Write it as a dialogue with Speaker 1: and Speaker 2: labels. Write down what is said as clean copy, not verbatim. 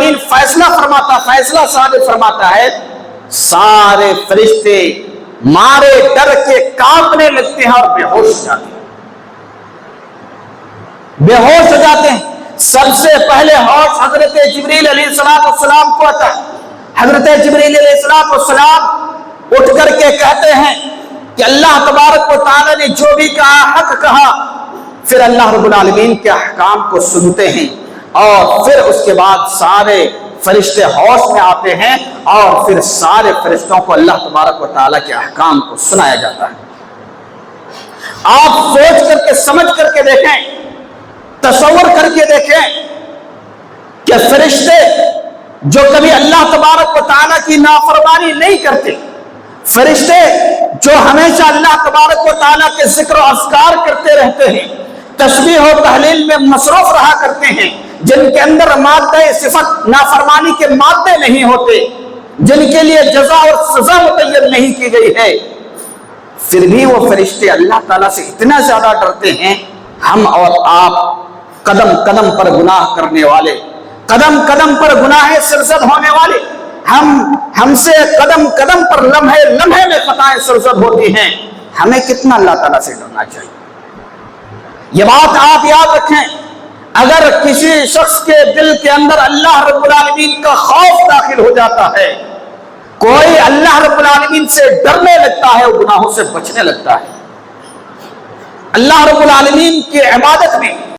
Speaker 1: العالمین فیصلہ فرماتا، فیصلہ صادر فرماتا ہے، سارے فرشتے مارے ڈر کے کانپنے لگتے ہیں اور بے ہوش ہو جاتے ہیں، بے ہوش ہو جاتے ہیں۔ سب سے پہلے ہوش حضرت جبریل علیہ السلام کو آتا ہے۔ حضرت جبریل علیہ السلام اٹھ کر کے کہتے ہیں کہ اللہ تبارک و تعالی نے جو بھی کہا حق کہا، پھر اللہ رب العالمین کے احکام کو سنتے ہیں، اور پھر اس کے بعد سارے فرشتے ہوش میں آتے ہیں، اور پھر سارے فرشتوں کو اللہ تبارک و تعالیٰ کے احکام کو سنایا جاتا ہے۔ آپ سوچ کر کے سمجھ کر کے دیکھیں، تصور کر کے دیکھیں کہ فرشتے جو کبھی اللہ تبارک و تعالیٰ کی نافرمانی نہیں کرتے، فرشتے جو ہمیشہ اللہ تبارک و تعالیٰ کے ذکر و اذکار کرتے رہتے ہیں، تسبیح و تحلیل میں مصروف رہا کرتے ہیں، جن کے اندر مادہ صفت نافرمانی کے مادے نہیں ہوتے، جن کے لیے جزا اور سزا متعین نہیں کی گئی ہے، پھر بھی وہ فرشتے اللہ تعالیٰ سے اتنا زیادہ ڈرتے ہیں۔ ہم اور آپ قدم قدم پر گناہ کرنے والے، قدم قدم پر گناہ سرزد ہونے والے، ہم سے قدم قدم پر لمحے لمحے میں خطائیں سرزد ہوتی ہیں، ہمیں کتنا اللہ تعالیٰ سے ڈرنا چاہیے۔ یہ بات آپ یاد رکھیں، اگر کسی شخص کے دل کے اندر اللہ رب العالمین کا خوف داخل ہو جاتا ہے، کوئی اللہ رب العالمین سے ڈرنے لگتا ہے، وہ گناہوں سے بچنے لگتا ہے۔ اللہ رب العالمین کی عبادت میں